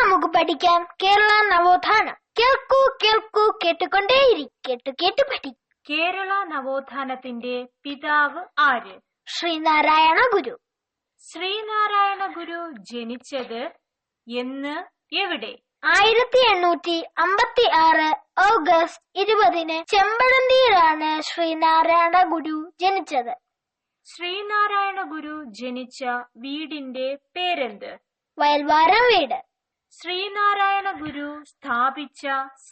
നമുക്ക് പഠിക്കാം കേരള നവോത്ഥാനം. കേൾക്കൂ കേൾക്കൂ കേട്ടു പഠിക്കും. കേരള നവോത്ഥാനത്തിന്റെ പിതാവ് ആര്? ശ്രീനാരായണ ഗുരു. ശ്രീനാരായണ ഗുരു ജനിച്ചത് എന്ന്, എവിടെ? 1856 ഓഗസ്റ്റ് 20 ചെമ്പഴന്തിയിലാണ് ശ്രീനാരായണ ഗുരു ജനിച്ചത്. ശ്രീനാരായണ ഗുരു ജനിച്ച വീടിന്റെ പേരെന്ത്? വയൽവാരം വീട്. ശ്രീനാരായണ ഗുരു സ്ഥാപിച്ച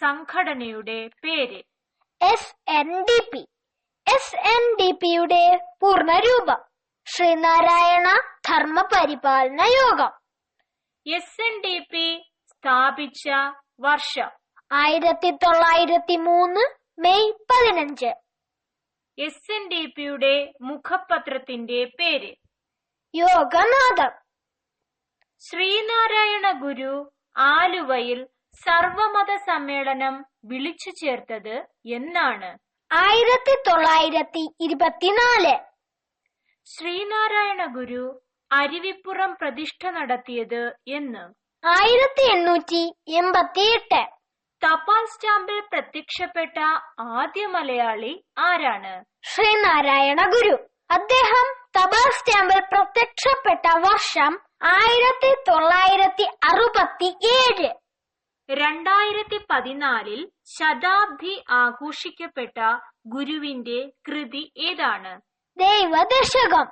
സംഘടനയുടെ പേര്? SNDP. SNDPയുടെ പൂർണ്ണരൂപം ശ്രീനാരായണ ധർമ്മപരിപാലന യോഗം. SNDP സ്ഥാപിച്ച വർഷം? 1903 മെയ് 15. SNDPയുടെ മുഖപത്രത്തിന്റെ പേര്? യോഗനാഥം. ശ്രീനാരായണ ഗുരു ആലുവയിൽ സർവമത സമ്മേളനം വിളിച്ചു ചേർത്തത് എന്നാണ്? 1924. ശ്രീനാരായണ ഗുരു അരുവിപ്പുറം പ്രതിഷ്ഠ നടത്തിയത് എന്ന്? 1888. തപാൽ സ്റ്റാമ്പിൽ പ്രത്യക്ഷപ്പെട്ട ആദ്യ മലയാളി ആരാണ്? ശ്രീനാരായണ ഗുരു. അദ്ദേഹം തപാൽ സ്റ്റാമ്പിൽ പ്രത്യക്ഷപ്പെട്ട വർഷം 1967. 2014 ശതാബ്ദി ആഘോഷിക്കപ്പെട്ട ഗുരുവിന്റെ കൃതി ഏതാണ്? ദൈവദശകം.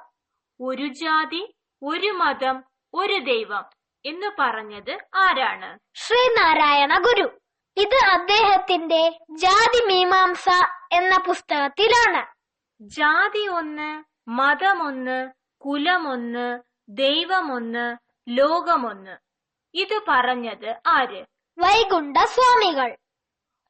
ഒരു ജാതി, ഒരു മതം, ഒരു ദൈവം എന്ന് പറഞ്ഞത് ആരാണ്? ശ്രീനാരായണ ഗുരു. ഇത് അദ്ദേഹത്തിന്റെ ജാതി മീമാംസ എന്ന പുസ്തകത്തിലാണ്. ജാതി ഒന്ന്, മതമൊന്ന്, കുലമൊന്ന്, ദൈവമൊന്ന്, ലോകമൊന്ന് ഇത് പറഞ്ഞത് ആര്? വൈകുണ്ഠ സ്വാമികൾ.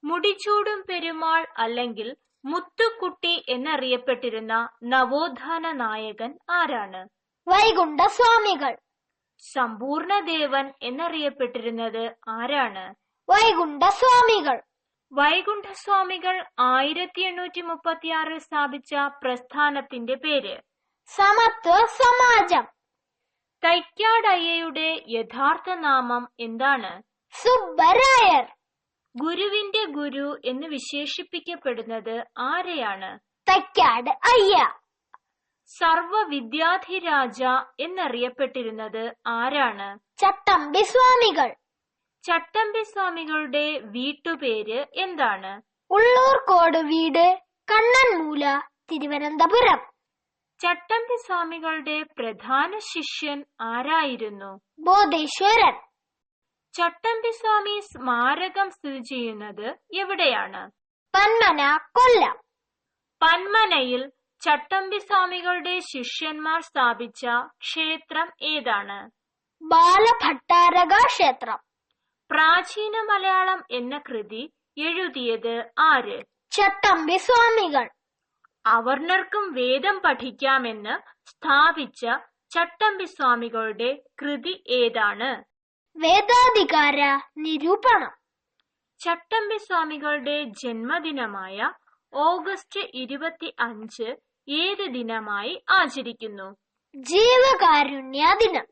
മുടിച്ചൂടും പെരുമാൾ അല്ലെങ്കിൽ മുത്തുക്കുട്ടി എന്നറിയപ്പെട്ടിരുന്ന നവോത്ഥാന നായകൻ ആരാണ്? വൈകുണ്ഠ സ്വാമികൾ. സമ്പൂർണദേവൻ എന്നറിയപ്പെട്ടിരുന്നത് ആരാണ്? വൈകുണ്ഠ സ്വാമികൾ. വൈകുണ്ഠസ്വാമികൾ 1836 സ്ഥാപിച്ച പ്രസ്ഥാനത്തിന്റെ പേര്? സമത്വ സമാജം. തൈക്കാടയ്യയുടെ യഥാർത്ഥ നാമം എന്താണ്? സുബ്ബരായർ. ഗുരുവിന്റെ ഗുരു എന്ന് വിശേഷിപ്പിക്കപ്പെടുന്നത് ആരെയാണ്? തൈക്കാട് അയ്യ. സർവവിദ്യാധിരാജ എന്നറിയപ്പെട്ടിരുന്നത് ആരാണ്? ചട്ടമ്പി സ്വാമികൾ. ചട്ടമ്പി സ്വാമികളുടെ വീട്ടുപേര് എന്താണ്? ഉള്ളൂർക്കോട് വീട്, കണ്ണൻമൂല, തിരുവനന്തപുരം. ചട്ടമ്പി സ്വാമികളുടെ പ്രധാന ശിഷ്യൻ ആരായിരുന്നു? ബോധേശ്വരൻ. ചട്ടമ്പി സ്വാമി സ്മാരകം സ്ഥിതി ചെയ്യുന്നത് എവിടെയാണ്? പന്മന, കൊല്ലം. പന്മനയിൽ ചട്ടമ്പി സ്വാമികളുടെ ശിഷ്യന്മാർ സ്ഥാപിച്ച ക്ഷേത്രം ഏതാണ്? ബാലഭട്ടാരക ക്ഷേത്രം. പ്രാചീന മലയാളം എന്ന കൃതി എഴുതിയത് ആര്? ചട്ടമ്പി സ്വാമികൾ. അവർണർക്കും വേദം പഠിക്കാമെന്ന് സ്ഥാപിച്ച ചട്ടമ്പി സ്വാമികളുടെ കൃതി ഏതാണ്? വേദാധികാര നിരൂപണം. ചട്ടമ്പി സ്വാമികളുടെ ജന്മദിനമായ ഓഗസ്റ്റ് 25 ഏത് ദിനമായി ആചരിക്കുന്നു? ജീവകാരുണ്യ ദിനം.